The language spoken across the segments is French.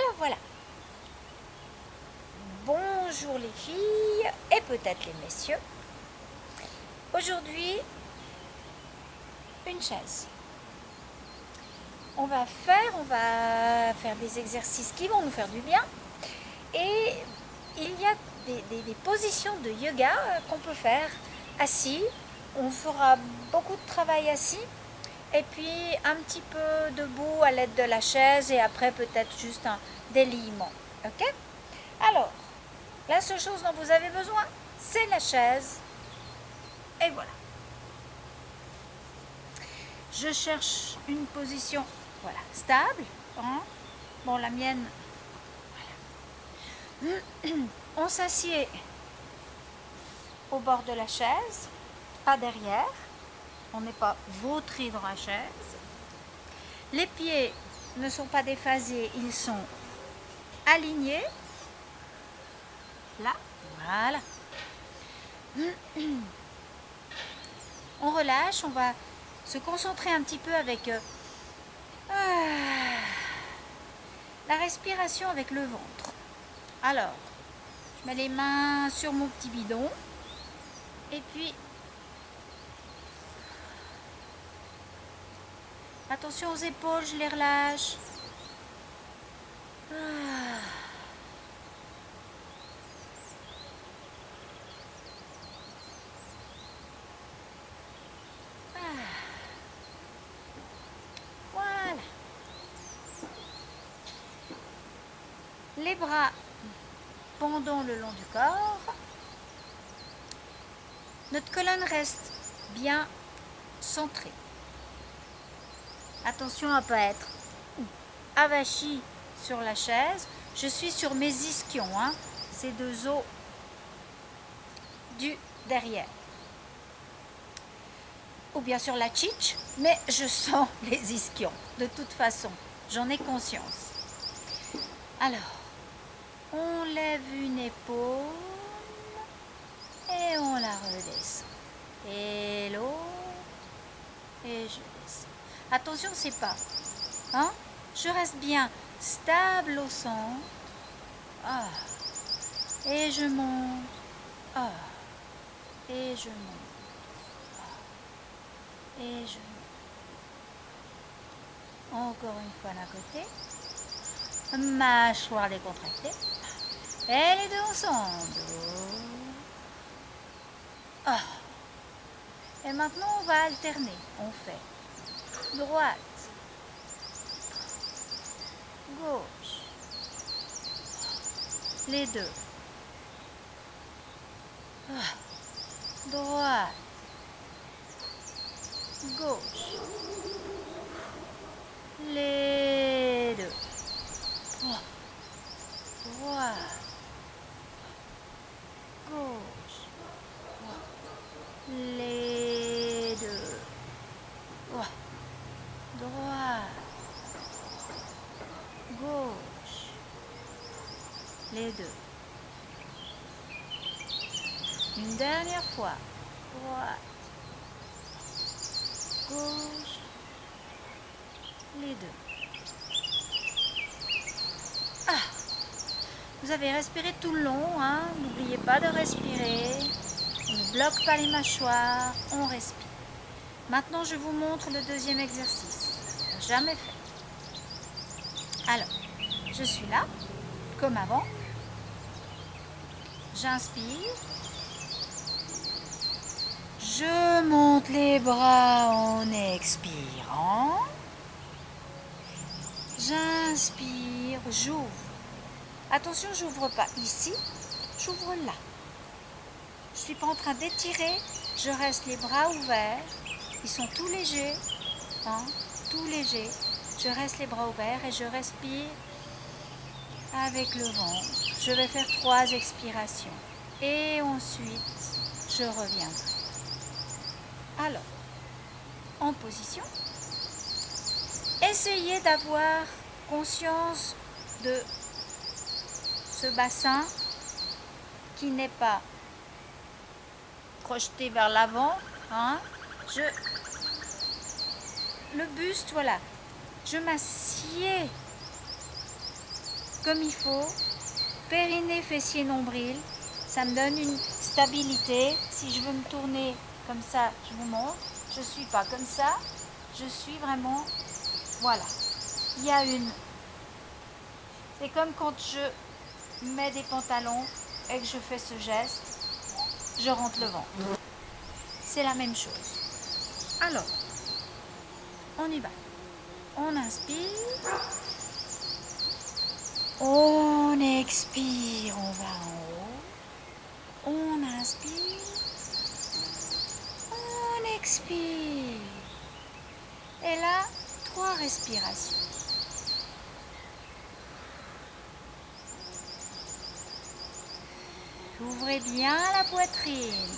Alors voilà. Bonjour les filles et peut-être les messieurs. Aujourd'hui, une chaise. On va faire des exercices qui vont nous faire du bien. Et il y a des positions de yoga qu'on peut faire assis. On fera beaucoup de travail assis. Et puis un petit peu debout à l'aide de la chaise. Et après peut-être juste un déliement. Ok? Alors, la seule chose dont vous avez besoin, c'est la chaise. Et voilà. Je cherche une position stable. Hein. Bon, la mienne, voilà. On s'assied au bord de la chaise, pas derrière. On n'est pas vautré dans la chaise. Les pieds ne sont pas déphasés, ils sont alignés. Là, voilà. On relâche, on va se concentrer un petit peu avec la respiration avec le ventre. Alors, je mets les mains sur mon petit bidon et puis attention aux épaules, je les relâche. Voilà. Les bras pendant le long du corps. Notre colonne reste bien centrée. Attention à ne pas être avachie sur la chaise. Je suis sur mes ischions, ces deux os du derrière. Ou bien sur la tchitch, mais je sens les ischions. De toute façon, j'en ai conscience. Alors, on lève une épaule et on la redescend. Et l'autre, et je descends. Attention, c'est pas. Je reste bien stable au centre. Et je monte. Et je monte. Et je monte. Encore une fois d'un côté. Mâchoire décontractée. Et les deux ensemble. Et maintenant, on va alterner. On fait droite, gauche, les deux. Droite, gauche, les deux. Droite, gauche, les deux. Droite, gauche, les deux. Une dernière fois. Droite, gauche, les deux. Vous avez respiré tout le long, N'oubliez pas de respirer. On ne bloque pas les mâchoires, on respire. Maintenant, je vous montre le deuxième exercice. Jamais fait. Alors, je suis là, comme avant. J'inspire. Je monte les bras en expirant. J'inspire, j'ouvre. Attention, j'ouvre pas ici, j'ouvre là. Je ne suis pas en train d'étirer, je reste les bras ouverts. Ils sont tout légers, tout légers. Je reste les bras ouverts et je respire avec le ventre. Je vais faire 3 expirations. Et ensuite, je reviendrai. Alors, en position, essayez d'avoir conscience de ce bassin qui n'est pas projeté vers l'avant. Le buste, voilà. Je m'assieds comme il faut. Périnée, fessier, nombril. Ça me donne une stabilité. Si je veux me tourner comme ça, je vous montre. Je ne suis pas comme ça. Je suis vraiment... Voilà. Il y a une... C'est comme quand je mets des pantalons et que je fais ce geste. Je rentre le ventre. C'est la même chose. Alors, on y va. On inspire. On expire. On va en haut. On inspire. On expire. Et là, 3 respirations. Ouvrez bien la poitrine.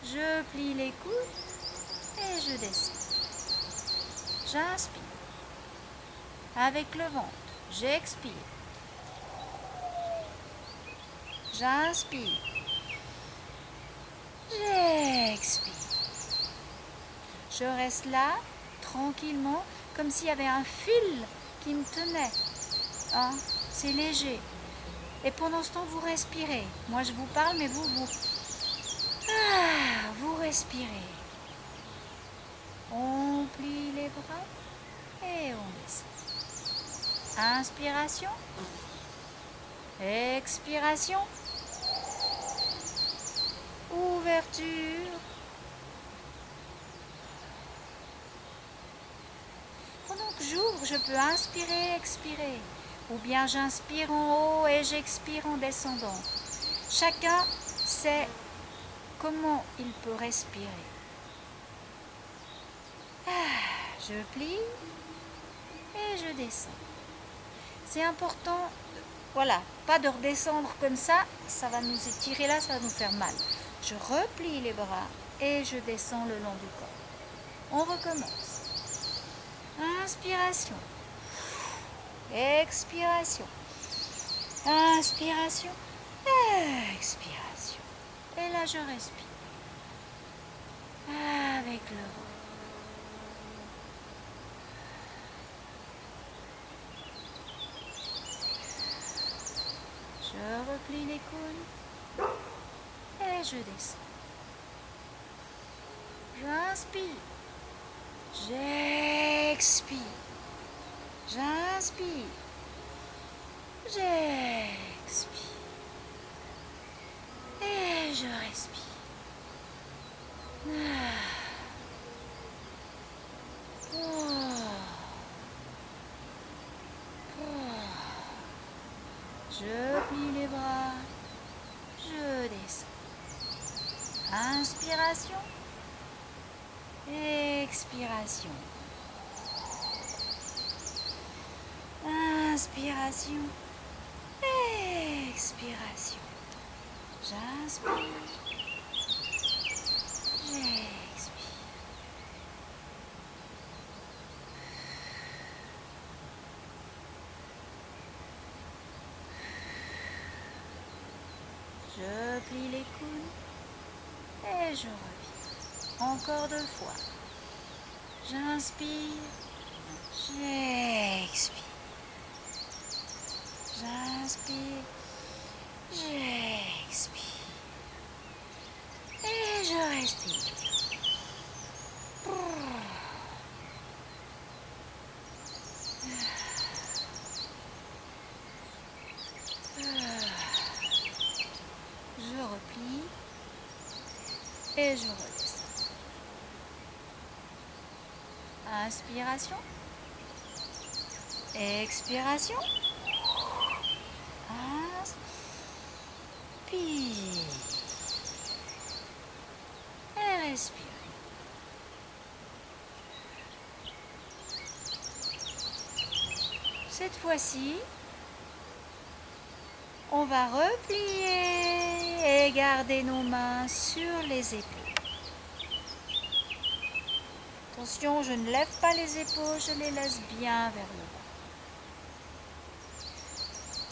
Je plie les coudes et je descends. J'inspire. Avec le ventre, j'expire. J'inspire. J'expire. Je reste là, tranquillement, comme s'il y avait un fil qui me tenait. Hein? C'est léger. Et pendant ce temps, vous respirez. Moi, je vous parle, mais vous respirez. On plie les bras et on descend. Inspiration. Expiration. Ouverture. Pendant que j'ouvre, je peux inspirer, expirer. Ou bien j'inspire en haut et j'expire en descendant. Chacun sait comment il peut respirer. Je plie et je descends. C'est important, voilà, pas de redescendre comme ça, ça va nous étirer là, ça va nous faire mal. Je replie les bras et je descends le long du corps. On recommence. Inspiration. Expiration. Inspiration. Expiration. Et là, je respire. Avec le ventre. Je replie les coudes et je descends. J'inspire. J'expire. J'inspire. J'expire. Et je respire. Je plie les bras. Je descends. Inspiration. Expiration. Inspiration. Expiration. J'inspire. J'expire. Je plie les coudes et je reviens. Encore 2 fois. J'inspire. J'expire. J'inspire. J'expire. Et je respire. Je replie et je redescends. Inspiration. Expiration. Inspire. Et respire. Cette fois-ci, on va replier et garder nos mains sur les épaules. Attention, je ne lève pas les épaules, je les laisse bien vers le bas.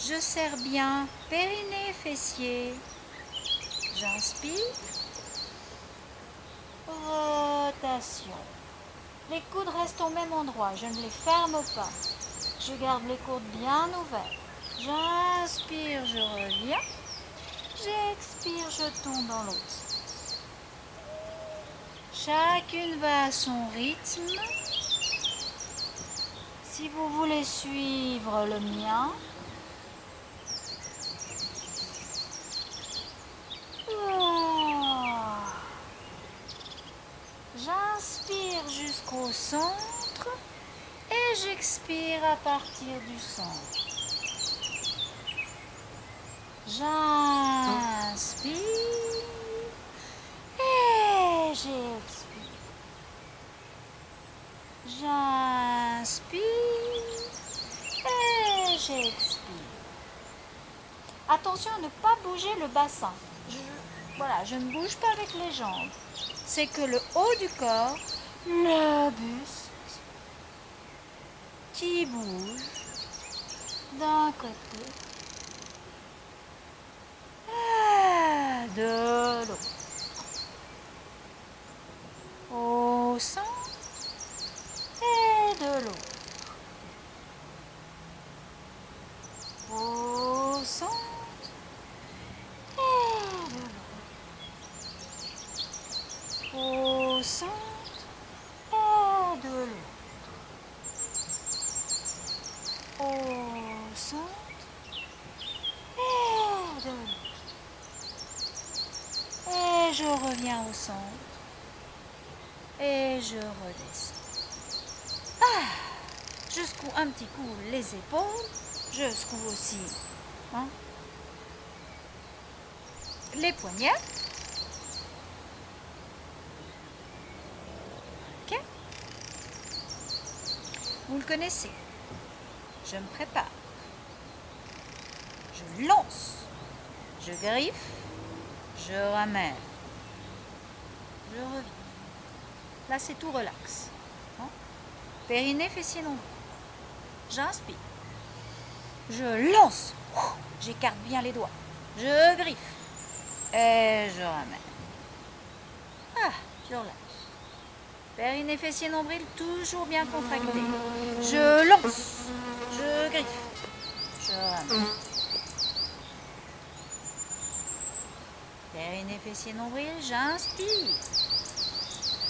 Je serre bien périnée, fessier. J'inspire. Rotation. Les coudes restent au même endroit, je ne les ferme pas. Je garde les coudes bien ouverts. J'inspire, je reviens. J'expire, je tombe dans l'autre sens. Chacune va à son rythme. Si vous voulez suivre le mien, j'inspire jusqu'au centre et j'expire à partir du centre. J'inspire et j'expire. J'inspire et j'expire. Attention à ne pas bouger le bassin. Je ne bouge pas avec les jambes. C'est que le haut du corps, le buste, qui bouge d'un côté et de l'autre. Au centre et de l'autre. Au centre et de l'autre. Au centre et de l'autre. Au centre et de l'autre. Et je reviens au centre. Et je redescends. Je secoue un petit coup les épaules. Je secoue aussi les poignets. Ok. Vous le connaissez. Je me prépare. Je lance. Je griffe. Je ramène. Je reviens. Là, c'est tout relax. Périnée, fessier, nombril. J'inspire. Je lance. J'écarte bien les doigts. Je griffe. Et je ramène. Je relâche. Périnée, fessier, nombril, toujours bien contracté. Je lance. Je griffe. Je ramène. Périnée, fessier, nombril, j'inspire.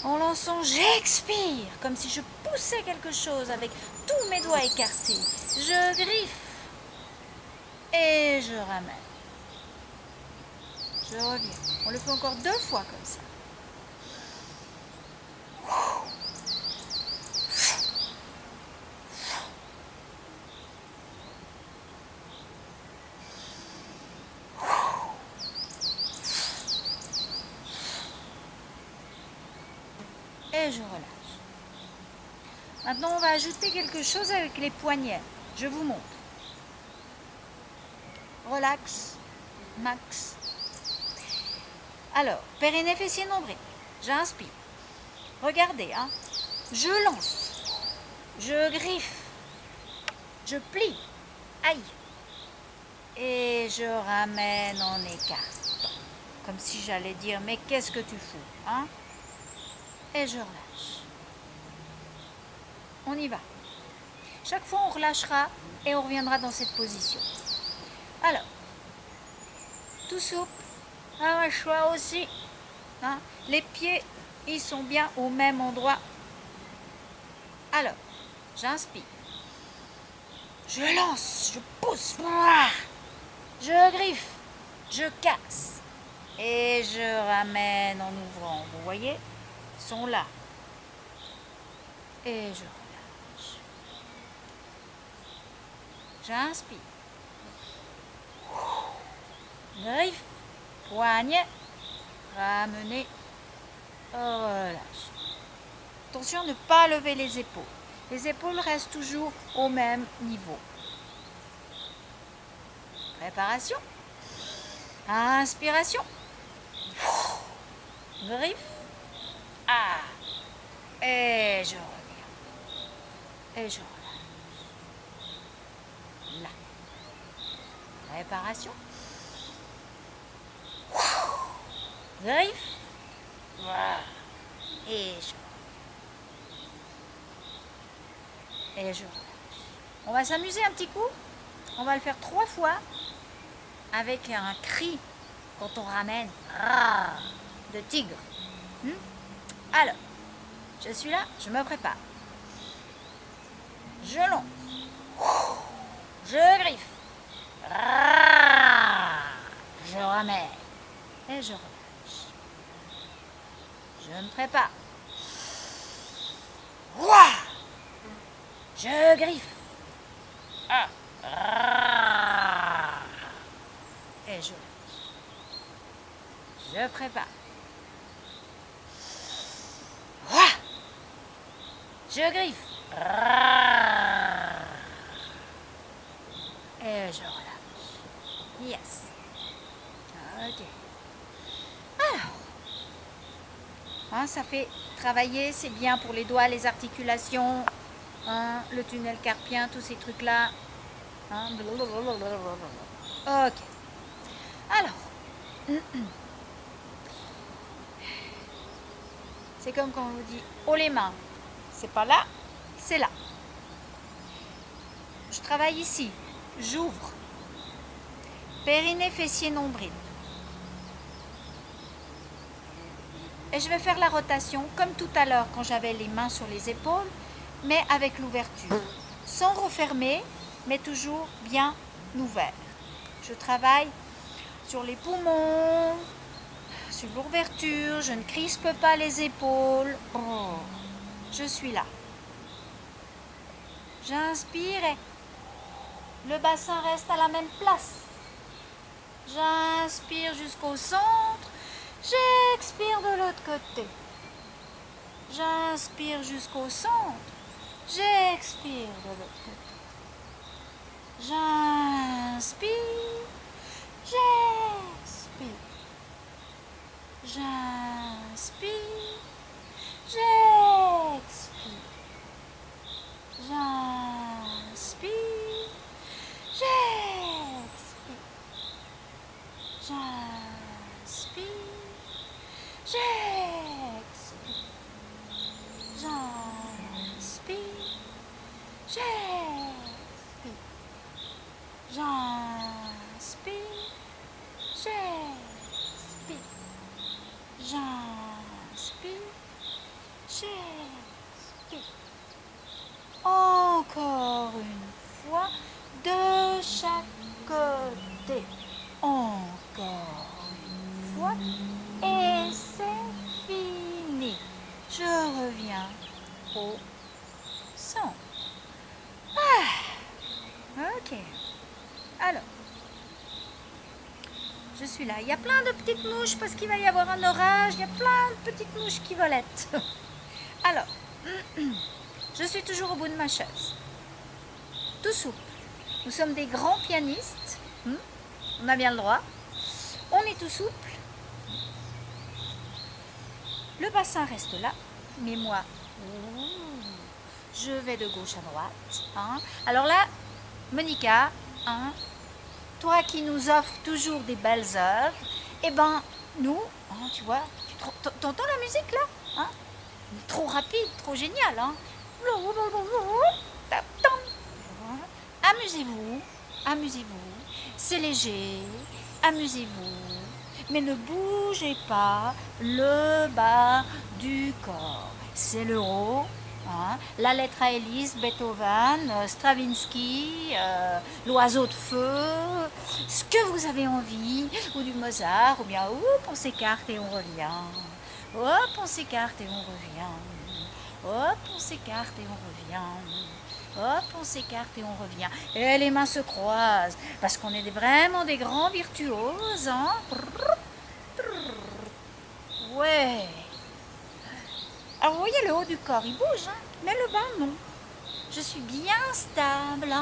En lançant, j'expire, comme si je poussais quelque chose avec tous mes doigts écartés. Je griffe et je ramène. Je reviens. On le fait encore 2 fois comme ça. Et je relâche. Maintenant, on va ajouter quelque chose avec les poignets. Je vous montre. Relax, max. Alors, périnée, fessier, nombril. J'inspire. Regardez, je lance. Je griffe. Je plie. Aïe. Et je ramène en écartant. Comme si j'allais dire, mais qu'est-ce que tu fous, Et je relâche. On y va. Chaque fois, on relâchera et on reviendra dans cette position. Alors, tout souple, un mâchoire aussi. Les pieds, ils sont bien au même endroit. Alors, j'inspire. Je lance, je pousse. Je griffe, je casse. Et je ramène en ouvrant. Vous voyez, ils sont là. Et je relâche. J'inspire. Griffe, poignet, ramener, relâche. Attention à ne pas lever les épaules. Les épaules restent toujours au même niveau. Préparation. Inspiration. Griffe. Et je reviens. Et je relâche. Là. Préparation. Griffe. Et je reviens. Et je relâche. On va s'amuser un petit coup. On va le faire 3 fois avec un cri quand on ramène de tigre. Alors, je suis là, je me prépare. Je lance. Je griffe. Je ramène. Et je relâche. Je me prépare. Je griffe. Et je lâche. Je prépare. Je griffe. Et je relâche. Yes. Ok. Alors, ça fait travailler, c'est bien pour les doigts, les articulations, le tunnel carpien, tous ces trucs-là. Ok. Alors, c'est comme quand on vous dit haut les mains. C'est pas là, c'est là. Je travaille ici. J'ouvre. Périnée, fessier, nombril. Et je vais faire la rotation comme tout à l'heure quand j'avais les mains sur les épaules, mais avec l'ouverture. Sans refermer, mais toujours bien ouvert. Je travaille sur les poumons, sur l'ouverture, je ne crispe pas les épaules. Je suis là. J'inspire et le bassin reste à la même place. J'inspire jusqu'au centre. J'expire de l'autre côté. J'inspire jusqu'au centre. J'expire de l'autre côté. J'inspire. J'expire. J'inspire. J'expire. J'inspire. J'expire. J'inspire. J'expire. J'inspire. J'expire. J'inspire. J'expire. J'inspire. J'expire. Encore une fois, de chaque côté. Encore une fois. Et c'est fini. Je reviens au centre. Ok. Alors, je suis là. Il y a plein de petites mouches parce qu'il va y avoir un orage. Il y a plein de petites mouches qui volettent. Alors, je suis toujours au bout de ma chaise. Tout souple. Nous sommes des grands pianistes. On a bien le droit. On est tout souple. Le bassin reste là. Mais moi, je vais de gauche à droite. Alors là, Monica, toi qui nous offres toujours des belles œuvres, eh ben, nous, tu vois, t'entends la musique là, trop rapide, trop génial. Amusez-vous, amusez-vous, c'est léger, amusez-vous, mais ne bougez pas le bas du corps. C'est le haut. La lettre à Élise, Beethoven, Stravinsky, l'oiseau de feu, ce que vous avez envie, ou du Mozart, ou bien hop, on s'écarte et on revient. Hop, on s'écarte et on revient. Hop, on s'écarte et on revient. Hop, on s'écarte et on revient. Et les mains se croisent, parce qu'on est vraiment des grands virtuoses. Ouais. Alors vous voyez, le haut du corps, il bouge, mais le bas, non. Je suis bien stable.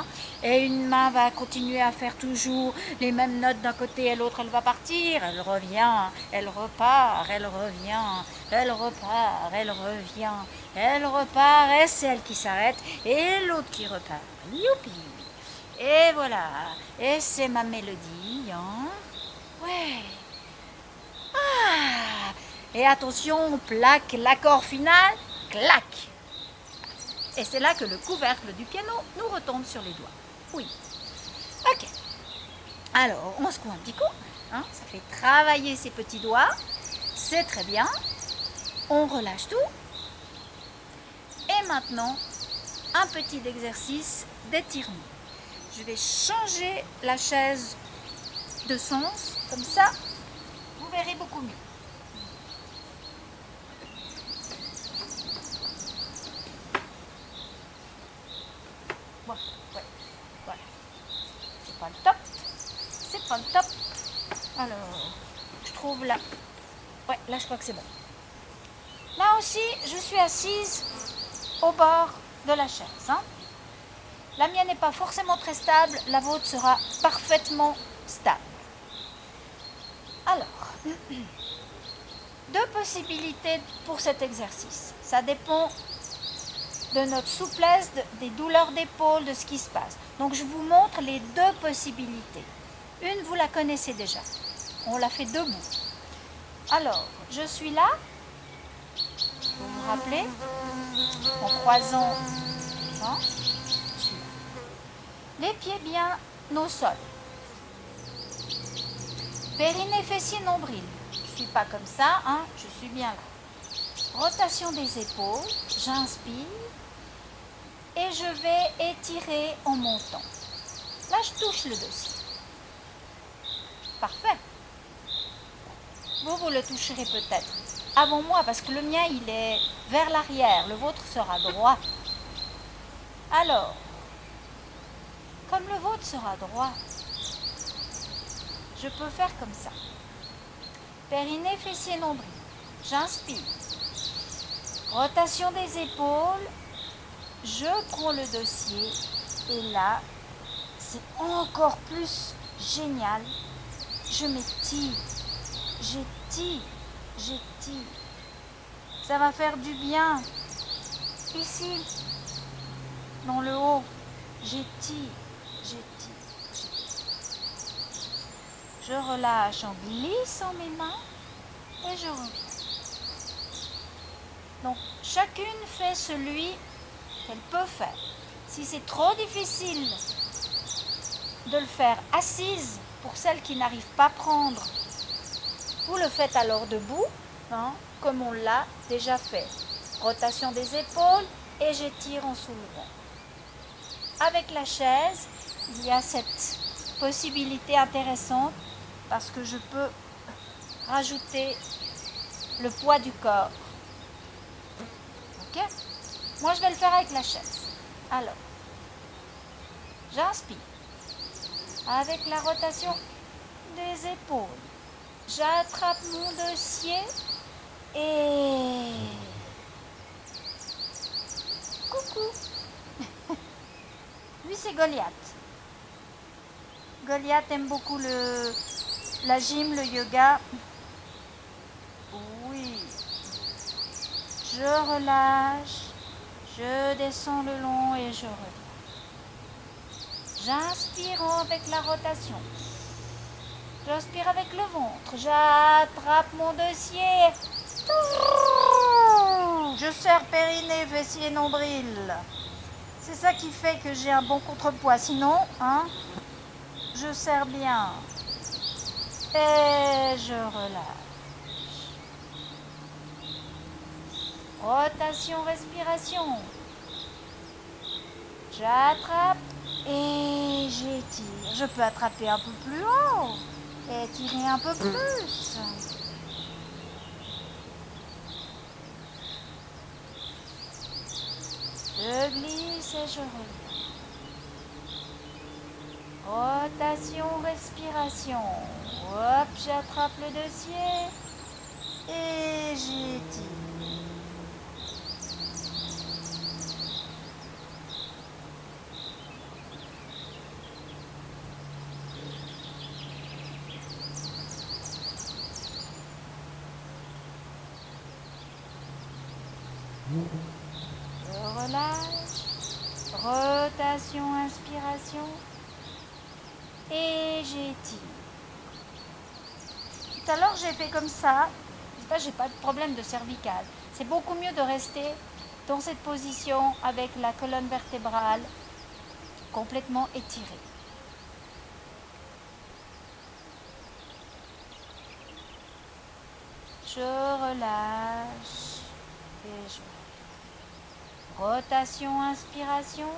Et une main va continuer à faire toujours les mêmes notes d'un côté et l'autre, elle va partir. Elle revient, elle repart, elle revient, elle repart, elle revient, elle repart. Et c'est elle qui s'arrête et l'autre qui repart. Youpi! Et voilà. Et c'est ma mélodie. Ouais. Et attention, on plaque l'accord final, clac. Et c'est là que le couvercle du piano nous retombe sur les doigts. Oui. Ok. Alors, on secoue un petit coup. Hein, ça fait travailler ses petits doigts. C'est très bien. On relâche tout. Et maintenant, un petit exercice d'étirement. Je vais changer la chaise de sens. Comme ça, vous verrez beaucoup mieux. Voilà. Ouais, voilà. C'est pas le top. C'est pas le top. Alors, je trouve là. Ouais, là je crois que c'est bon. Là aussi, je suis assise au bord de la chaise. Hein. La mienne n'est pas forcément très stable, la vôtre sera parfaitement stable. Alors, deux possibilités pour cet exercice. Ça dépend de notre souplesse, des douleurs d'épaule, de ce qui se passe. Donc je vous montre les deux possibilités. Une, vous la connaissez déjà. On la fait debout. Alors, je suis là. Vous vous rappelez, en croisant, hein, je suis là. Les pieds bien au sol. Périnée, fessier, nombril. Je ne suis pas comme ça, hein, je suis bien là. Rotation des épaules, j'inspire et je vais étirer en montant. Là, je touche le dossier. Parfait. Vous le toucherez peut-être avant moi parce que le mien, il est vers l'arrière. Le vôtre sera droit. Alors, comme le vôtre sera droit, je peux faire comme ça. Périnée, fessier, nombril. J'inspire. Rotation des épaules. Je prends le dossier. Et là, c'est encore plus génial. Je m'étire. J'étire. J'étire. Ça va faire du bien. Ici, dans le haut, j'étire. J'étire. Je relâche en glissant mes mains et je reviens. Donc, chacune fait celui qu'elle peut faire. Si c'est trop difficile de le faire assise, pour celles qui n'arrivent pas à prendre, vous le faites alors debout, hein, comme on l'a déjà fait. Rotation des épaules et j'étire en soulevant. Avec la chaise, il y a cette possibilité intéressante parce que je peux rajouter le poids du corps. Ok ? Moi, je vais le faire avec la chaise. Alors, j'inspire. Avec la rotation des épaules, j'attrape mon dossier et... Coucou. Lui, c'est Goliath. Goliath aime beaucoup la gym, le yoga. Oui. Je relâche, je descends le long et je reviens. J'inspire avec la rotation. J'inspire avec le ventre. J'attrape mon dossier. Je serre périnée, fessier, nombril. C'est ça qui fait que j'ai un bon contrepoids. Sinon, hein, je serre bien. Et je relâche. Rotation, respiration. J'attrape et j'étire. Je peux attraper un peu plus haut et étirer un peu plus. Je glisse et je reviens. Rotation, respiration. Hop, j'attrape le dossier et j'étire. Je relâche, rotation, inspiration et j'étire. Tout à l'heure j'ai fait comme ça, j'ai pas de problème de cervicale. C'est beaucoup mieux de rester dans cette position avec la colonne vertébrale complètement étirée. Je relâche et je rotation, inspiration.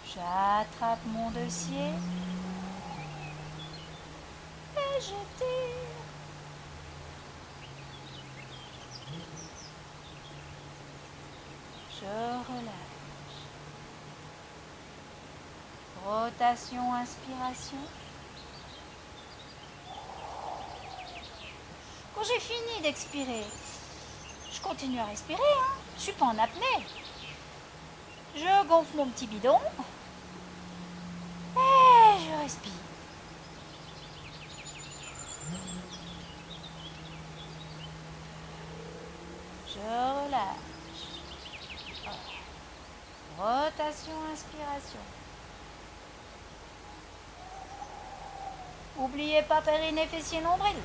J'attrape mon dossier et je tire. Je relâche. Rotation, inspiration. Quand j'ai fini d'expirer, je continue à respirer, hein. Je ne suis pas en apnée. Je gonfle mon petit bidon et je respire. Je relâche. Rotation, inspiration. N'oubliez pas périnée, fessier, nombril.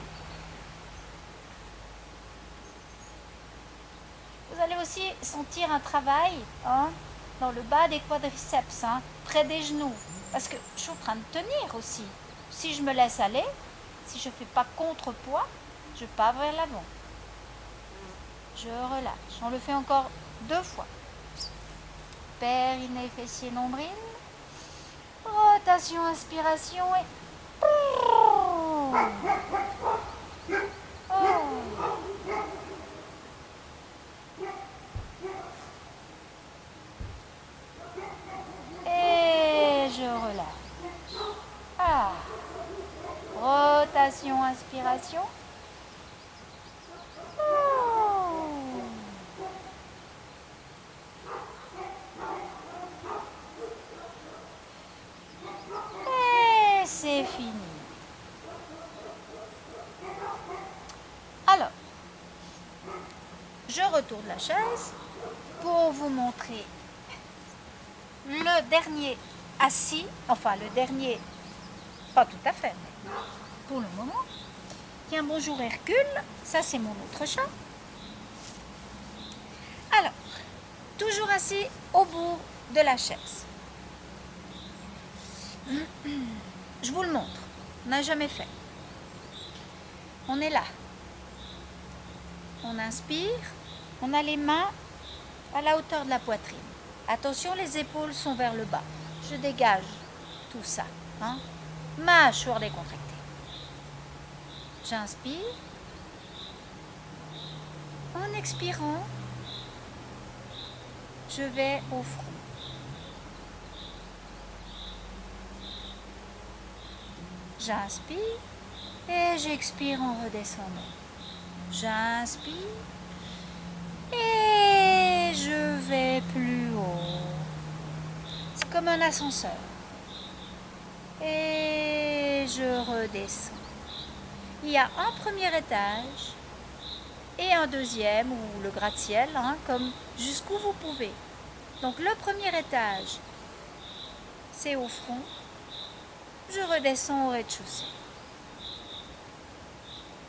Vous allez aussi sentir un travail dans le bas des quadriceps, près des genoux. Parce que je suis en train de tenir aussi. Si je me laisse aller, si je ne fais pas contrepoids, je pars vers l'avant. Je relâche. On le fait encore 2 fois. Périnée, fessier, nombril. Rotation, inspiration et... Oh. Et je relâche. Rotation, inspiration. Et c'est fini. Alors, je retourne la chaise pour vous montrer le dernier assis, enfin le dernier, pas tout à fait, mais pour le moment. Tiens, bonjour Hercule, ça c'est mon autre chat. Alors, toujours assis au bout de la chaise. Je vous le montre, on n'a jamais fait. On est là. On inspire, on a les mains à la hauteur de la poitrine. Attention, les épaules sont vers le bas. Je dégage tout ça. Mâchoire décontractée. J'inspire. En expirant, je vais au front. J'inspire et j'expire en redescendant. J'inspire et je vais plus haut. C'est comme un ascenseur. Et je redescends. Il y a un premier étage et un deuxième ou le gratte-ciel, comme jusqu'où vous pouvez. Donc le premier étage, c'est au front. Je redescends au rez-de-chaussée.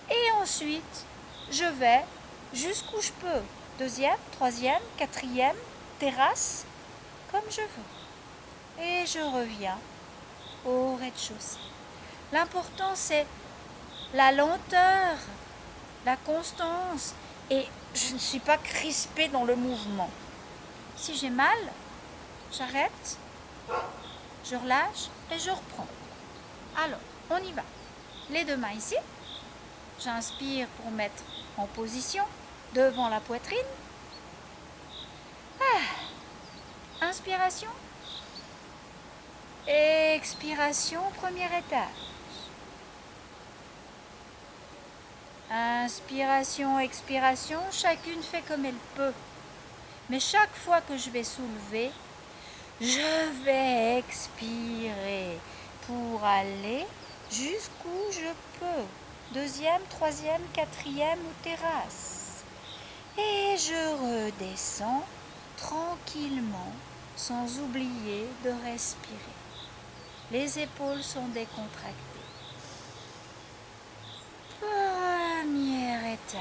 Et ensuite, je vais jusqu'où je peux. Deuxième, troisième, quatrième, terrasse, comme je veux. Et je reviens au rez-de-chaussée. L'important, c'est la lenteur, la constance. Et je ne suis pas crispée dans le mouvement. Si j'ai mal, j'arrête, je relâche et je reprends. Alors, on y va. Les 2 mains ici. J'inspire pour mettre en position devant la poitrine. Inspiration. Expiration, premier étage. Inspiration, expiration, chacune fait comme elle peut. Mais chaque fois que je vais soulever, je vais expirer pour aller jusqu'où je peux. Deuxième, troisième, quatrième ou terrasse. Et je redescends tranquillement, sans oublier de respirer. Les épaules sont décontractées. Premier étage.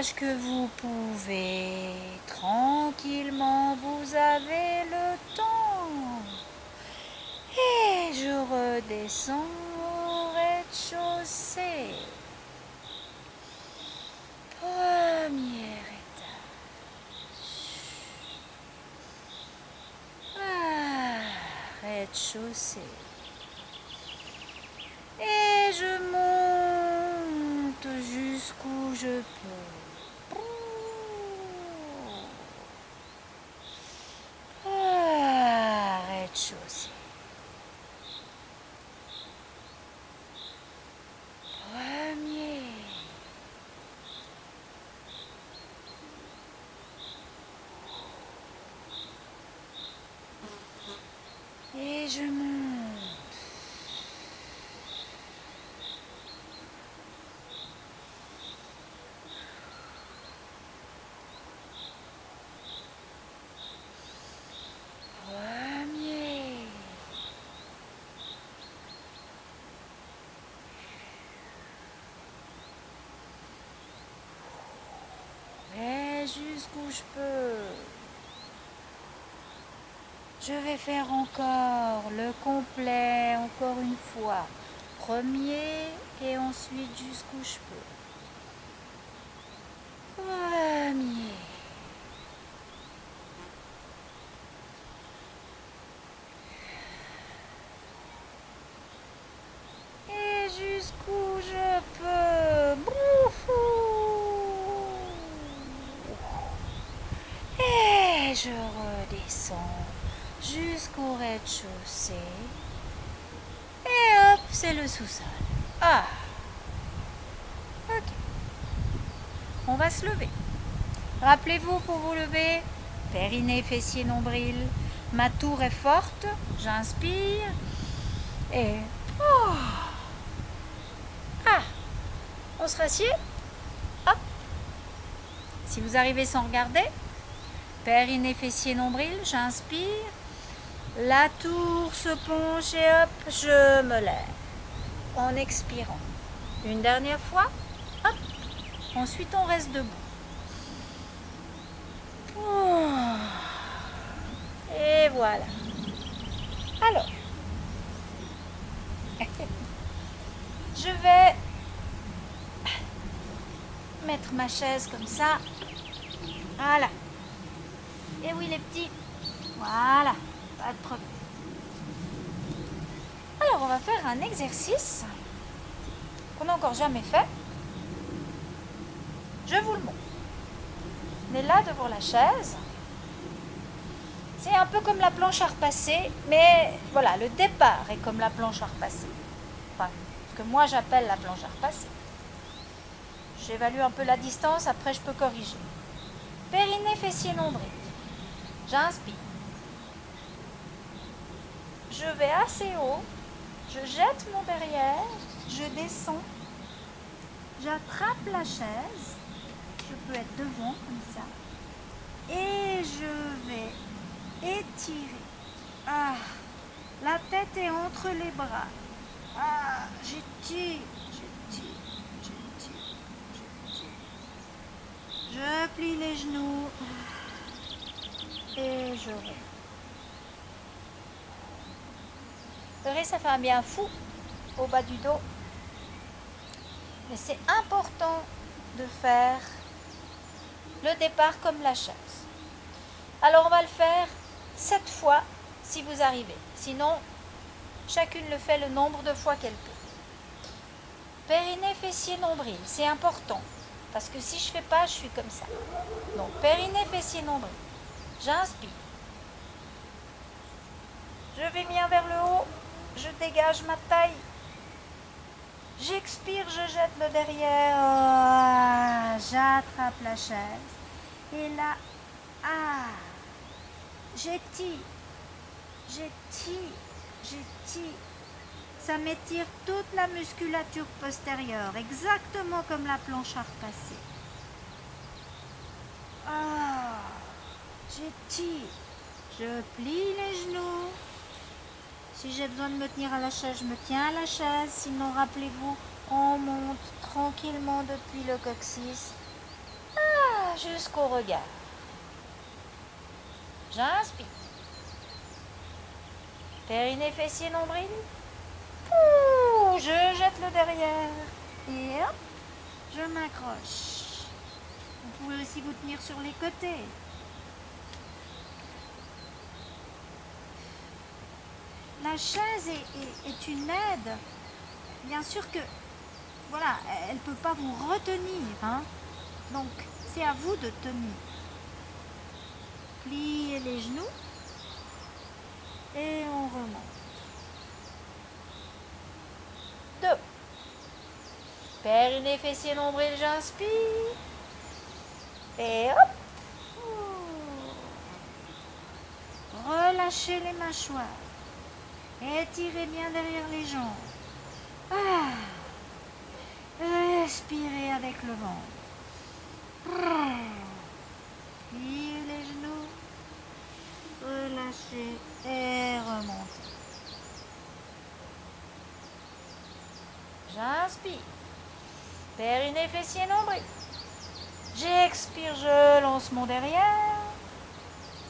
l'âge que vous pouvez, tranquillement, vous avez le temps. Et je redescends au rez-de-chaussée. Premier étage. Rez-de-chaussée. Et je monte jusqu'où je peux. Rez-de-chaussée. Premier. Et je monte. Premier. Et jusqu'où je peux. Je vais faire encore le complet, encore une fois. Premier et ensuite jusqu'où je peux. Premier. Et jusqu'où je peux. Bouhou. Et je redescends jusqu'au rez-de-chaussée. Et hop, c'est le sous-sol. Ah, ok. On va se lever. Rappelez-vous pour vous lever, périnée, fessier, nombril. Ma tour est forte, j'inspire. Et... Oh. Ah, on se rassied. Hop. Si vous arrivez sans regarder, périnée, fessier, nombril, j'inspire. La tour se penche et hop, je me lève. En expirant. Une dernière fois, hop. Ensuite, on reste debout. Et voilà. Alors, je vais mettre ma chaise comme ça. Voilà. Et oui, les petits. Voilà. Pas de problème. Alors, on va faire un exercice qu'on n'a encore jamais fait. Je vous le montre. On est là devant la chaise. C'est un peu comme la planche à repasser, mais voilà, le départ est comme la planche à repasser. Enfin, ce que moi j'appelle la planche à repasser. J'évalue un peu la distance, après je peux corriger. Périnée, fessier, nombril. J'inspire. Je vais assez haut, je jette mon derrière, je descends, j'attrape la chaise, je peux être devant comme ça, et je vais étirer. Ah, la tête est entre les bras. Ah, j'étire, j'étire, j'étire, j'étire. Je plie les genoux et je reviens. Vous verrez, ça fait un bien fou au bas du dos. Mais c'est important de faire le départ comme la chaise. Alors on va le faire 7 fois si vous arrivez. Sinon, chacune le fait le nombre de fois qu'elle peut. Périnée, fessier, nombril, c'est important. Parce que si je ne fais pas, je suis comme ça. Donc, périnée, fessier, nombril. J'inspire. Je vais bien vers le haut. Je dégage ma taille. J'expire, je jette le derrière. Ah, j'attrape la chaise. Et là, ah, j'étire, j'étire, j'étire. Ça m'étire toute la musculature postérieure, exactement comme la planche à repasser. Ah, j'étire, je plie les genoux. Si j'ai besoin de me tenir à la chaise, je me tiens à la chaise. Sinon, rappelez-vous, on monte tranquillement depuis le coccyx. jusqu'au regard. J'inspire. Périnée, fessier, nombril. Ouh, je jette le derrière. Et hop, je m'accroche. Vous pouvez aussi vous tenir sur les côtés. La chaise est une aide. Bien sûr que, voilà, elle ne peut pas vous retenir, hein. Donc, c'est à vous de tenir. Pliez les genoux et on remonte. 2. Périnée, fessier, nombril, j'inspire. Et hop. Relâchez les mâchoires. Étirez bien derrière les jambes. Respirez avec le ventre. Pliez les genoux. Relâchez et remontez. J'inspire. Périnée, fessier, nombril. J'expire, je lance mon derrière.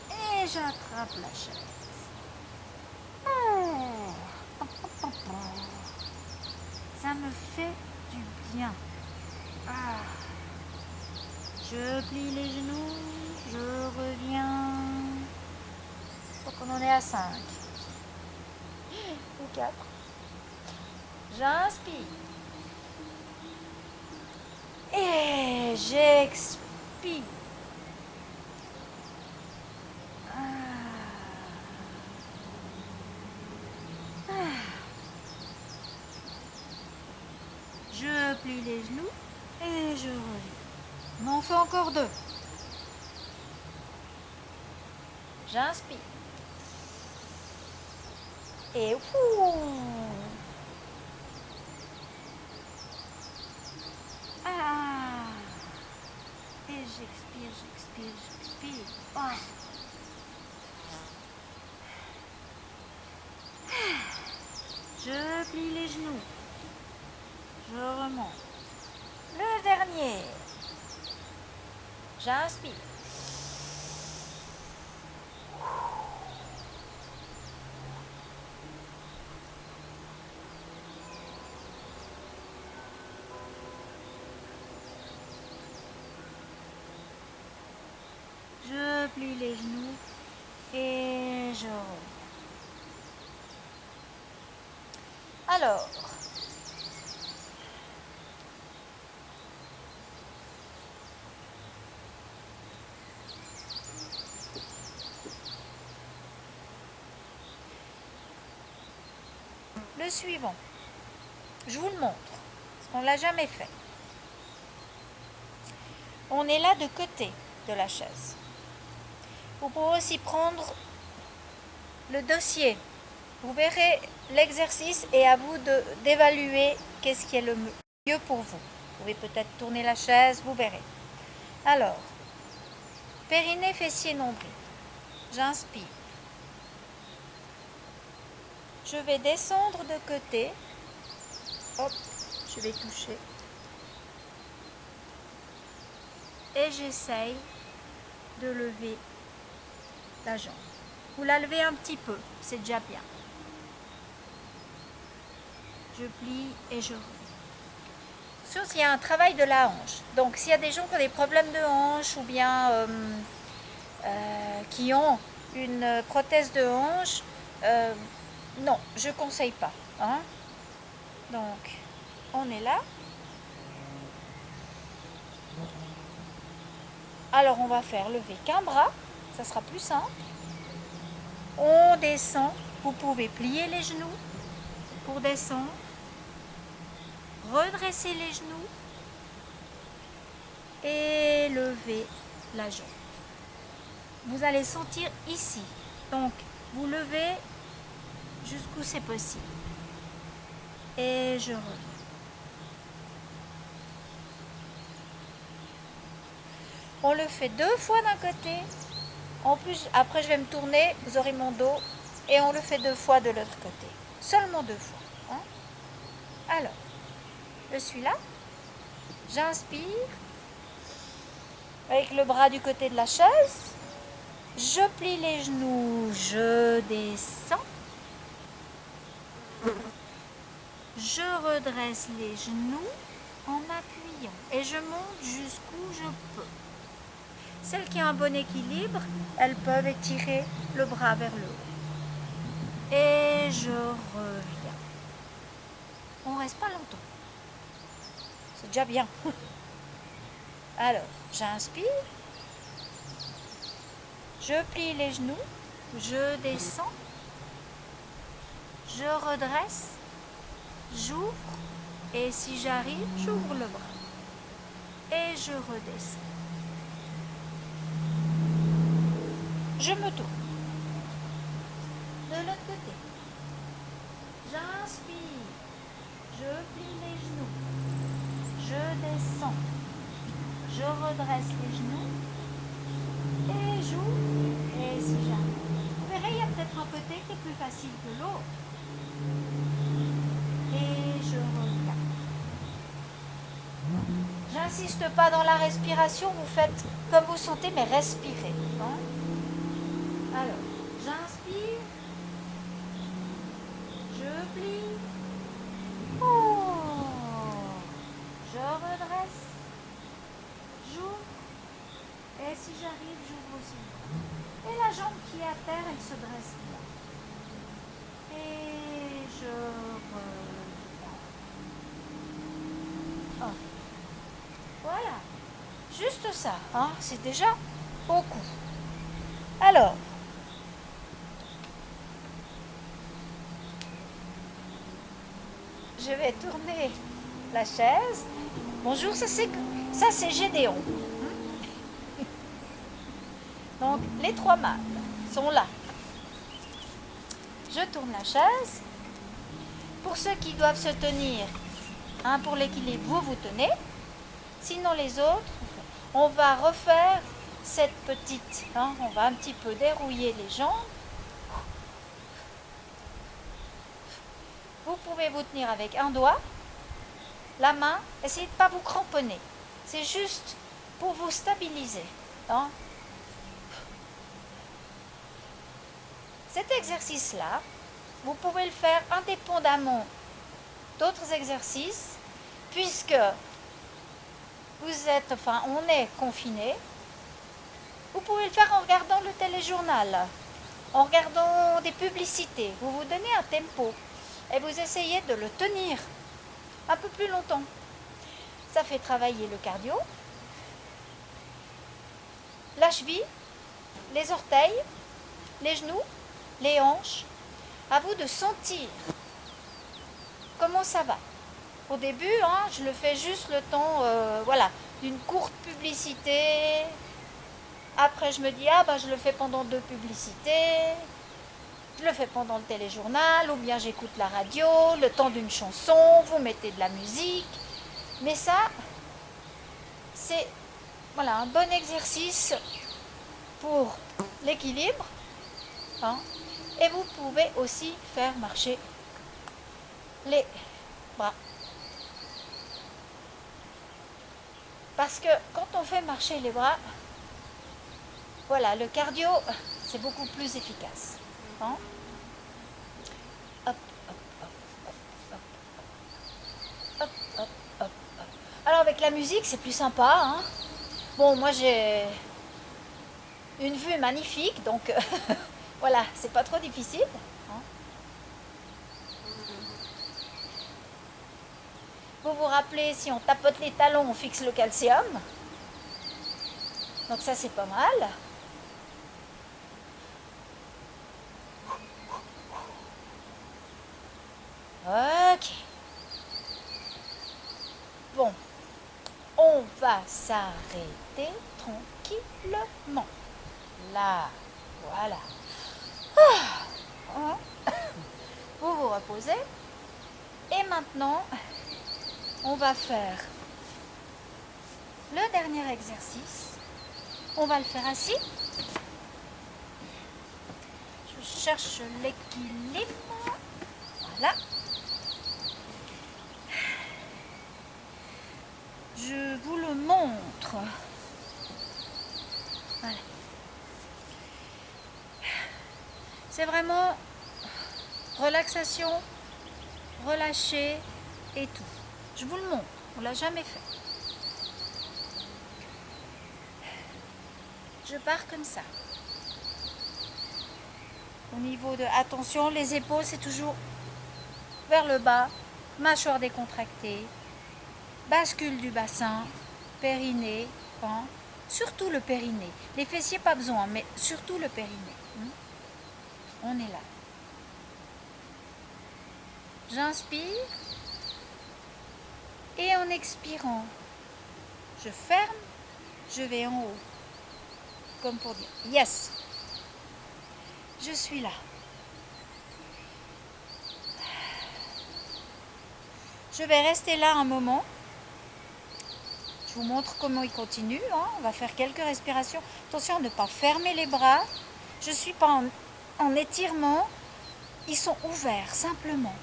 Et j'attrape la chaise. Ça me fait du bien. Je plie les genoux, je reviens. Donc on en est à 5 ou 4. J'inspire. Et j'expire. Je plie les genoux et je reviens. On en fait encore 2. J'inspire. Et et j'expire. Je plie les genoux. Je remonte. Le dernier. J'inspire. Je plie les genoux et je reviens. Alors, le suivant, je vous le montre, parce qu'on ne l'a jamais fait. On est là de côté de la chaise. Vous pouvez aussi prendre le dossier. Vous verrez l'exercice et à vous d'évaluer qu'est-ce qui est le mieux pour vous. Vous pouvez peut-être tourner la chaise, vous verrez. Alors, périnée, fessier, nombril. J'inspire. Je vais descendre de côté. Hop, je vais toucher. Et j'essaye de lever la jambe. Vous la levez un petit peu, c'est déjà bien. Je plie et je reviens. Sauf s'il y a un travail de la hanche. Donc s'il y a des gens qui ont des problèmes de hanche ou bien qui ont une prothèse de hanche, non, je ne conseille pas. Hein. Donc, on est là. Alors, on va faire lever qu'un bras. Ça sera plus simple. On descend. Vous pouvez plier les genoux pour descendre. Redresser les genoux. Et lever la jambe. Vous allez sentir ici. Donc, vous levez jusqu'où c'est possible. Et je reviens. On le fait 2 fois d'un côté. En plus, après je vais me tourner, vous aurez mon dos. Et on le fait 2 fois de l'autre côté. Seulement 2 fois. Hein. Alors, je suis là. J'inspire. avec le bras du côté de la chaise. Je plie les genoux, je descends. Je redresse les genoux en appuyant et je monte jusqu'où je peux. Celles qui ont un bon équilibre, elles peuvent étirer le bras vers le haut. Et je reviens. On ne reste pas longtemps. C'est déjà bien. Alors, j'inspire. Je plie les genoux. Je descends. Je redresse. J'ouvre. Et si j'arrive, j'ouvre le bras. Et je redescends. Je me tourne. De l'autre côté. J'inspire. Je plie les genoux. Je descends. Je redresse les genoux. Et j'ouvre. Et si j'arrive. Vous verrez, il y a peut-être un côté qui est plus facile que l'autre. Et je reviens. J'insiste pas dans la respiration, vous faites comme vous sentez, mais respirez. Hein. Alors, j'inspire, je plie, je redresse, j'ouvre, et si j'arrive, j'ouvre aussi. Et la jambe qui est à terre, elle se dresse bien. Et je reviens. Oh. Voilà, juste ça, hein, c'est déjà beaucoup. Alors, je vais tourner la chaise. Bonjour, ça c'est Gédéon. Donc, les trois mâles sont là. Je tourne la chaise. Pour ceux qui doivent se tenir, hein, pour l'équilibre, vous tenez. Sinon les autres, on va refaire cette petite, hein, on va un petit peu dérouiller les jambes. Vous pouvez vous tenir avec un doigt, la main, essayez de ne pas vous cramponner. C'est juste pour vous stabiliser. Hein. Cet exercice-là, vous pouvez le faire indépendamment d'autres exercices, puisque on est confiné. Vous pouvez le faire en regardant le téléjournal, en regardant des publicités. Vous vous donnez un tempo et vous essayez de le tenir un peu plus longtemps. Ça fait travailler le cardio, la cheville, les orteils, les genoux, les hanches. À vous de sentir comment ça va. Au début, hein, je le fais juste le temps d'une courte publicité. Après, je me dis, je le fais pendant 2 publicités. Je le fais pendant le téléjournal, ou bien j'écoute la radio, le temps d'une chanson, vous mettez de la musique. Mais ça, c'est un bon exercice pour l'équilibre. Hein, et vous pouvez aussi faire marcher les bras. Parce que quand on fait marcher les bras, le cardio, c'est beaucoup plus efficace. Hein? Hop, hop, hop, hop, hop, hop, hop, hop. Alors avec la musique, c'est plus sympa. Hein? Bon, moi j'ai une vue magnifique, donc c'est pas trop difficile. Hein? Vous vous rappelez, si on tapote les talons, on fixe le calcium. Donc ça, c'est pas mal. Ok. Bon. On va s'arrêter tranquillement. Là. Voilà. Vous vous reposez. Et maintenant, on va faire le dernier exercice. On va le faire assis. Je cherche l'équilibre. Voilà. Je vous le montre. C'est vraiment relaxation, relâcher et tout. Je vous le montre, on ne l'a jamais fait. Je pars comme ça. Au niveau de... Attention, les épaules, c'est toujours vers le bas, mâchoire décontractée, bascule du bassin, périnée, hein, surtout le périnée. Les fessiers, pas besoin, mais surtout le périnée. On est là. J'inspire et en expirant, je ferme, je vais en haut. Comme pour dire yes, je suis là. Je vais rester là un moment. Je vous montre comment il continue. On va faire quelques respirations. Attention à ne pas fermer les bras. Je ne suis pas en étirement. Ils sont ouverts, simplement.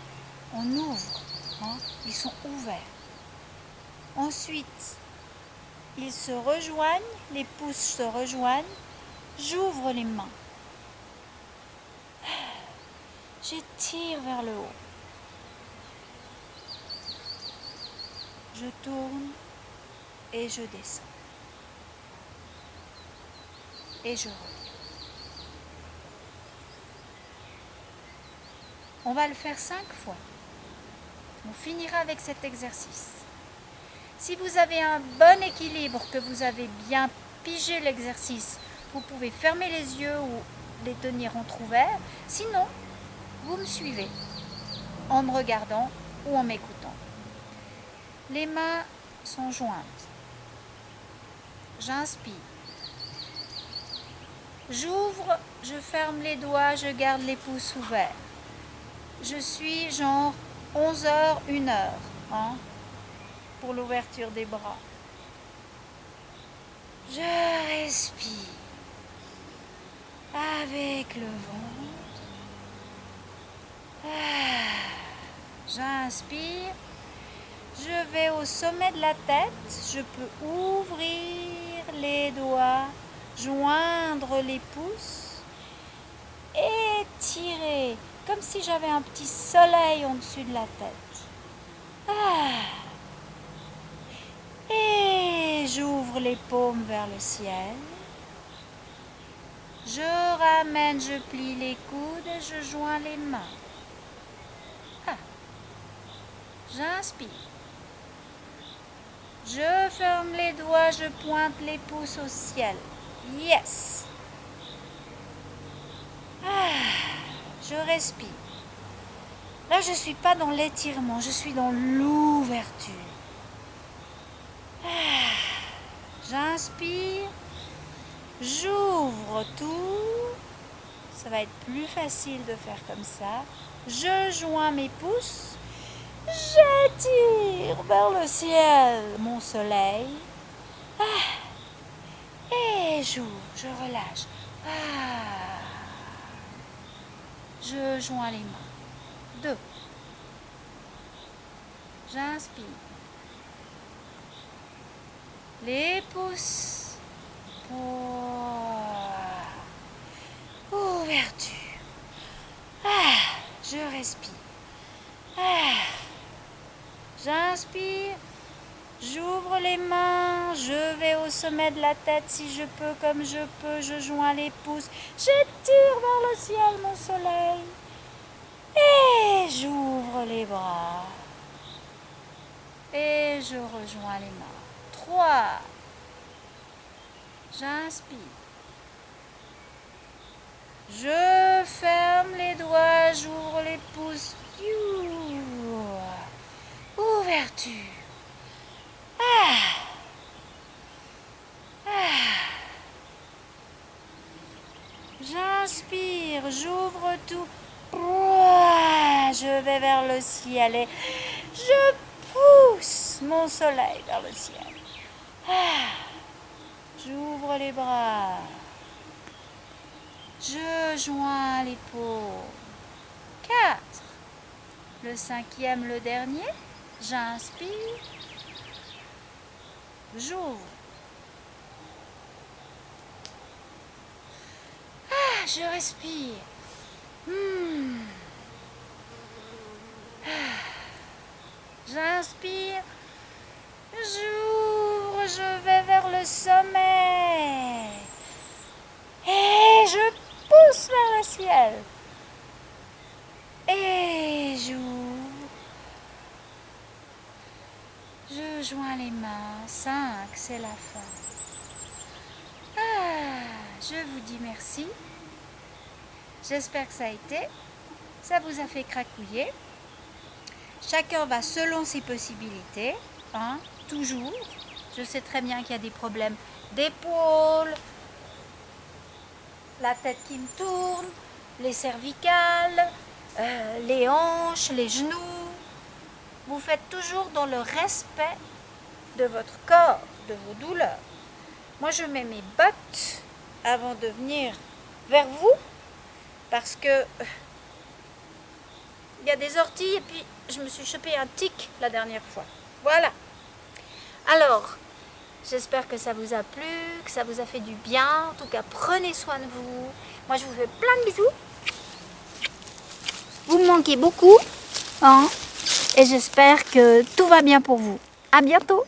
On ouvre. Ils sont ouverts. Ensuite, ils se rejoignent. Les pouces se rejoignent. J'ouvre les mains. J'étire vers le haut. Je tourne et je descends. Et je reviens. On va le faire 5 fois. On finira avec cet exercice. Si vous avez un bon équilibre, que vous avez bien pigé l'exercice, vous pouvez fermer les yeux ou les tenir entrouverts. Sinon, vous me suivez en me regardant ou en m'écoutant. Les mains sont jointes. J'inspire. J'ouvre, je ferme les doigts, je garde les pouces ouverts. Je suis genre 11h, 1h pour l'ouverture des bras. Je respire avec le ventre. J'inspire. Je vais au sommet de la tête. Je peux ouvrir les doigts, joindre les pouces, étirer comme si j'avais un petit soleil au-dessus de la tête. Et j'ouvre les paumes vers le ciel. Je ramène, je plie les coudes et je joins les mains. J'inspire. Je ferme les doigts, je pointe les pouces au ciel. Yes. Je respire. Là, je ne suis pas dans l'étirement, je suis dans l'ouverture. J'inspire. J'ouvre tout. Ça va être plus facile de faire comme ça. Je joins mes pouces. J'attire vers le ciel mon soleil. Et j'ouvre, je relâche. Je joins les mains. 2. J'inspire. Les pouces. Ouverture. Je respire. J'inspire. J'ouvre les mains, je vais au sommet de la tête si je peux, comme je peux, je joins les pouces, j'étire vers le ciel mon soleil et j'ouvre les bras et je rejoins les mains. 3. J'inspire. Je ferme les doigts, j'ouvre les pouces. Ouverture. J'inspire, j'ouvre tout. Je vais vers le ciel et je pousse mon soleil vers le ciel. J'ouvre les bras. Je joins les paumes. 4. Le 5e, le dernier. J'inspire. J'ouvre. Je respire. Hmm. J'inspire, j'ouvre, je vais vers le sommet. Et je pousse vers le ciel. Et j'ouvre. Je joins les mains. 5, c'est la fin. Je vous dis merci. J'espère que ça a été. Ça vous a fait cracouiller. Chacun va selon ses possibilités. Hein, toujours. Je sais très bien qu'il y a des problèmes d'épaule, la tête qui me tourne, les cervicales, les hanches, les genoux. Vous faites toujours dans le respect de votre corps, de vos douleurs. Moi, je mets mes bottes avant de venir vers vous parce que il y a des orties et puis je me suis chopé un tic la dernière fois. Voilà. Alors, j'espère que ça vous a plu, que ça vous a fait du bien. En tout cas, prenez soin de vous. Moi, je vous fais plein de bisous. Vous me manquez beaucoup, hein, et j'espère que tout va bien pour vous. À bientôt.